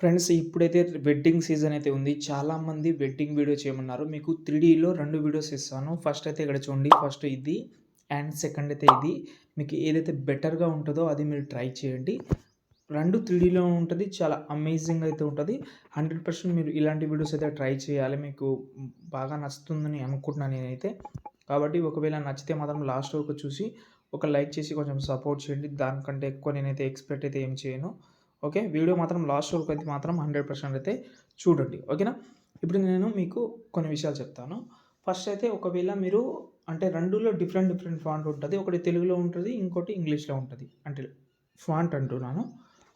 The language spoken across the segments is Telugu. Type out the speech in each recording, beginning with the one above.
ఫ్రెండ్స్ ఇప్పుడైతే వెడ్డింగ్ సీజన్ అయితే ఉంది. చాలామంది వెడ్డింగ్ వీడియో చేయమన్నారు. మీకు 3డీలో 2 వీడియోస్ ఇస్తాను. ఫస్ట్ అయితే ఇక్కడ చూడండి. ఫస్ట్ ఇది అండ్ సెకండ్ అయితే ఇది. మీకు ఏదైతే బెటర్‌గా ఉంటదో అది మీరు ట్రై చేయండి. 2 3డీలో ఉంటది. చాలా అమేజింగ్‌గా అయితే ఉంటది. 100% మీరు ఇలాంటి వీడియోస్ అయితే ట్రై చేయాలి. మీకు బాగా నచ్చుతుందని అనుకుంటున్నాను నేనైతే. కాబట్టి ఒకవేళ నచ్చితే మాత్రం లాస్ట్ వరకు చూసి ఒక లైక్ చేసి కొంచెం సపోర్ట్ చేయండి. దానికంటే ఎక్కువ నేనైతే ఎక్స్‌పెక్ట్ అయితే ఏం చేయను. ఓకే. వీడియో మాత్రం లాస్ట్ వరకు అయితే మాత్రం 100% అయితే చూడండి. ఓకేనా? ఇప్పుడు నేను మీకు కొన్ని విషయాలు చెప్తాను. ఫస్ట్ అయితే ఒకవేళ మీరు అంటే 2లో డిఫరెంట్ ఫాంట్ ఉంటది. ఒకటి తెలుగులో ఉంటది. ఇంకోటి ఇంగ్లీష్‌లో ఉంటది. అంటే ఫాంట్ అంటున్నాను.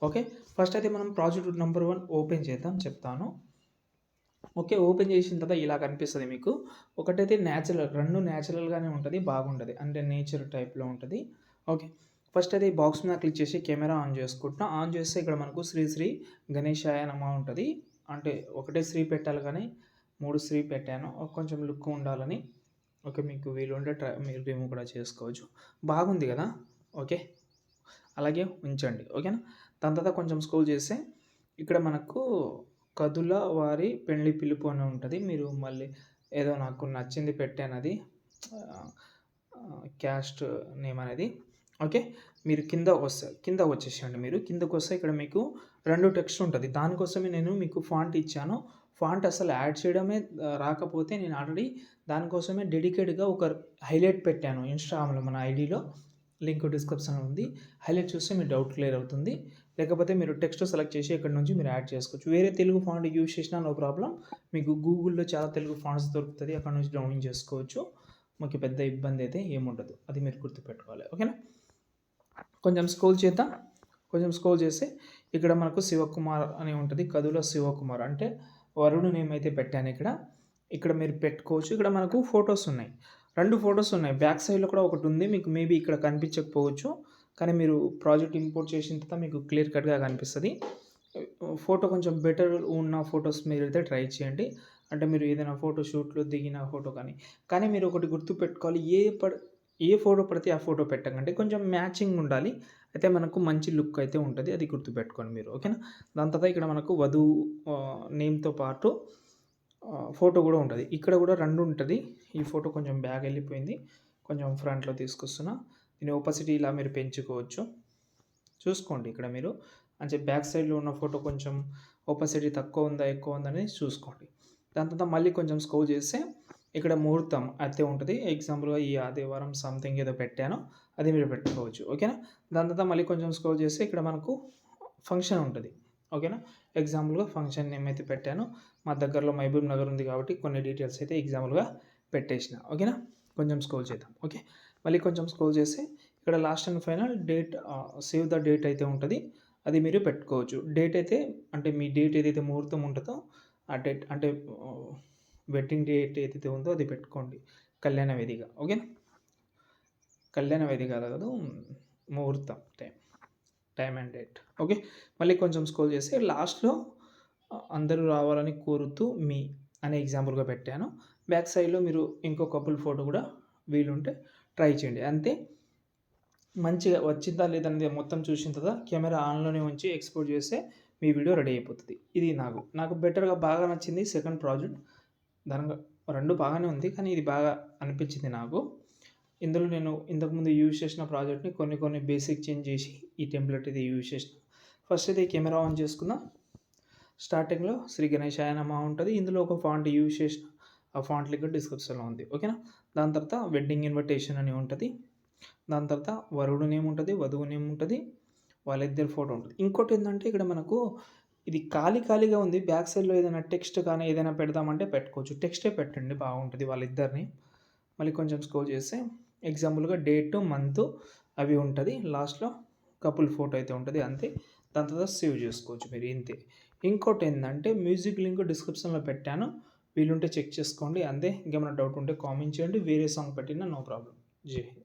ఓకే. ఫస్ట్ అయితే మనం ప్రాజెక్ట్ నంబర్ 1 ఓపెన్ చేద్దాం చెప్తాను. ఓకే. ఓపెన్ చేసిన తర్వాత ఇలా కనిపిస్తది మీకు. ఒకటైతే న్యాచురల్ 2 న్యాచురల్‌గానే ఉంటది. బాగుంటది. అంటే నేచర్ టైప్‌లో ఉంటది. ఓకే. ఫస్ట్ అయితే ఈ బాక్స్ మీద క్లిక్ చేసి కెమెరా ఆన్ చేసుకుంటున్నా. ఆన్ చేస్తే ఇక్కడ మనకు శ్రీ శ్రీ గణేశాయ నమః ఉంటది. అంటే ఒకటే శ్రీ పెట్టాలి కానీ 3 శ్రీ పెట్టాను. కొంచెం లుక్ ఉండాలని. ఓకే. మీకు వీలుంటే మీరు రిమూవ్ కూడా చేసుకోవచ్చు. బాగుంది కదా! ఓకే. అలాగే ఉంచండి. ఓకేనా? దాని తర్వాత కొంచెం స్క్రోల్ చేస్తే ఇక్కడ మనకు కదుల వారి పెళ్లి పిలుపు అని ఉంటది. మీరు మళ్ళీ ఏదో నాకు నచ్చింది పెట్టానది. క్యాస్ట్ నేమ్ అనేది. ఓకే. మీరు కింద వచ్చేసేయండి మీరు. కిందకొస్తే ఇక్కడ మీకు 2 టెక్స్ట్ ఉంటది. దానికోసమే నేను మీకు ఫాంట్ ఇచ్చాను. ఫాంట్ అసలు యాడ్ చేయడమే రాకపోతే నేను ఆల్రెడీ దానికోసమే డెడికేట్‌గా ఒక హైలైట్ పెట్టాను ఇన్‌స్టాగ్రామ్‌లో మన ఐడీలో. లింక్ డిస్క్రిప్షన్‌లో ఉంది. హైలైట్ చూస్తే మీ డౌట్ క్లియర్ అవుతుంది. లేకపోతే మీరు టెక్స్ట్ సెలెక్ట్ చేసి ఇక్కడ నుంచి మీరు యాడ్ చేసుకోవచ్చు. వేరే తెలుగు ఫాంట్ యూజ్ చేసినా నో ప్రాబ్లమ్. మీకు గూగుల్‌లో చాలా తెలుగు ఫాంట్స్ దొరుకుతది. అక్కడ నుంచి డౌన్లోడ్ చేసుకోవచ్చు. మీకు పెద్ద ఇబ్బంది అయితే ఏముండదు. అది మీరు గుర్తుపెట్టుకోవాలి. ఓకేనా? కొంచెం స్క్రోల్ చేద్దాం. కొంచెం స్క్రోల్ చేస్తే ఇక్కడ మనకు శివకుమార్ అని ఉంటది. కదుల శివకుమార్ అంటే వరుడు నేమ్ అయితే పెట్టాను ఇక్కడ. ఇక్కడ మీరు పెట్టుకోవచ్చు. ఇక్కడ మనకు ఫోటోస్ ఉన్నాయి. 2 ఫోటోస్ ఉన్నాయి. బ్యాక్ సైడ్‌లో కూడా ఒకటుంది. మీకు మేబీ ఇక్కడ కనిపించకపోవచ్చు. కానీ మీరు ప్రాజెక్ట్ ఇంపోర్ట్ చేసిన తర్వాత మీకు క్లియర్ కట్‌గా కనిపిస్తది. ఫోటో కొంచెం బెటర్ ఉన్న ఫోటోస్ మీరైతే ట్రై చేయండి. అంటే మీరు ఏదైనా ఫోటో షూట్‌లో దిగిన ఫోటో కానీ మీరు ఒకటి గుర్తుపెట్టుకోవాలి. ఏ ఫోటో పడితే ఆ ఫోటో పెట్టకండి. కొంచెం మ్యాచింగ్ ఉండాలి. అయితే మనకు మంచి లుక్ అయితే ఉంటది. అది గుర్తుపెట్టుకోండి మీరు. ఓకేనా? దాని తర్వాత ఇక్కడ మనకు వధువు నేమ్‌తో పాటు ఫోటో కూడా ఉంటది. ఇక్కడ కూడా 2 ఉంటది. ఈ ఫోటో కొంచెం బ్యాక్ వెళ్ళిపోయింది. కొంచెం ఫ్రంట్‌లో తీసుకొస్తున్నా. దీని ఒపాసిటీ ఇలా మీరు పెంచుకోవచ్చు. చూసుకోండి ఇక్కడ మీరు. అంటే బ్యాక్ సైడ్‌లో ఉన్న ఫోటో కొంచెం ఒపాసిటీ తక్కువ ఉందా, ఎక్కువ ఉందా అనేది చూసుకోండి. దాని తర్వాత మళ్ళీ కొంచెం స్క్రోల్ చేస్తే ఇక్కడ ముహూర్తం అయితే ఉంటది. ఎగ్జాంపుల్‌గా ఈ ఆదివారం సంథింగ్ ఏదో పెట్టాను. అది మీరు పెట్టుకోవచ్చు. ఓకేనా? దాని తర్వాత మళ్ళీ కొంచెం స్క్రోల్ చేస్తే ఇక్కడ మనకు ఫంక్షన్ ఉంటది. ఓకేనా? ఎగ్జాంపుల్‌గా ఫంక్షన్ నేమ్ అయితే పెట్టాను. మా దగ్గరలో మహబూబ్ నగర్ ఉంది కాబట్టి కొన్ని డీటెయిల్స్ అయితే ఎగ్జాంపుల్‌గా పెట్టేసిన. ఓకేనా? కొంచెం స్క్రోల్ చేద్దాం. ఓకే. మళ్ళీ కొంచెం స్క్రోల్ చేస్తే ఇక్కడ last and final date save the date అయితే ఉంటది. అది మీరు పెట్టుకోవచ్చు. డేట్ అయితే అంటే మీ డేట్ ఏదైతే ముహూర్తం ఉంటదో ఆ డేట్ అంటే వెడ్డింగ్ డేట్ ఏదైతే ఉందో అది పెట్టుకోండి. కళ్యాణ వేదిక. ఓకేనా? కళ్యాణ వేదిక కాదు. ముహూర్తం టైమ్ అండ్ డేట్. ఓకే. మళ్ళీ కొంచెం స్క్రోల్ చేస్తే లాస్ట్‌లో అందరూ రావాలని కోరుతూ మీ అనే ఎగ్జాంపుల్‌గా పెట్టాను. బ్యాక్ సైడ్‌లో మీరు ఇంకో కపుల్ ఫోటో కూడా వీలుంటే ట్రై చేయండి. అంతే. మంచిగా వచ్చిందా లేదనేది మొత్తం చూసిన తర్వాత కెమెరా ఆన్‌లోనే ఉంచి ఎక్స్‌పోర్ట్ చేస్తే మీ వీడియో రెడీ అయిపోతది. ఇది నాకు బెటర్‌గా బాగా నచ్చింది సెకండ్ ప్రాజెక్ట్. దానిలో 2 బాగానే ఉంది. కానీ ఇది బాగా అనిపించింది నాకు. ఇందులో నేను ఇంతకుముందు యూజ్ చేసిన ప్రాజెక్ట్‌ని కొన్ని బేసిక్ చేంజ్ చేసి ఈ టెంప్లెట్ ఇది యూజ్ చేసిన. ఫస్ట్ అయితే కెమెరా ఆన్ చేసుకుందాం. స్టార్టింగ్‌లో శ్రీ గణేశాయ నమః ఉంటది. ఇందులో ఒక ఫాంట్ యూజ్ చేసిన. ఆ ఫాంట్ లింక్ డిస్క్రిప్షన్‌లో ఉంది. ఓకేనా? దాని తర్వాత వెడ్డింగ్ ఇన్విటేషన్ అని ఉంటది. దాని తర్వాత వరుడు నేమ్ ఉంటది. వధువు నేమ్ ఉంటది. వాళ్ళిద్దరి ఫోటో ఉంటది. ఇంకోటేందంటే ఇక్కడ మనకు ఇది ఖాళీగా ఉంది. బ్యాక్ సైడ్‌లో ఏదైనా టెక్స్ట్ కానీ ఏదైనా పెడదామంటే పెట్టుకోవచ్చు. టెక్స్టే పెట్టండి బాగుంటది వాళ్ళిద్దరిని. మళ్ళీ కొంచెం స్క్రోల్ చేస్తే ఎగ్జాంపుల్‌గా డేట్, మంత్ అవి ఉంటది. లాస్ట్‌లో కపుల్ ఫోటో అయితే ఉంటది అంతే. దాని తర్వాత సేవ్ చేసుకోవచ్చు మీరు ఇంతే. ఇంకోటేందంటే మ్యూజిక్ లింక్ డిస్క్రిప్షన్‌లో పెట్టాను. వీలుంటే చెక్ చేసుకోండి అంతే. ఇంకేమైనా డౌట్ ఉంటే కామెంట్ చేయండి. వేరే సాంగ్ పెట్టినా నో ప్రాబ్లమ్. జై హింద్.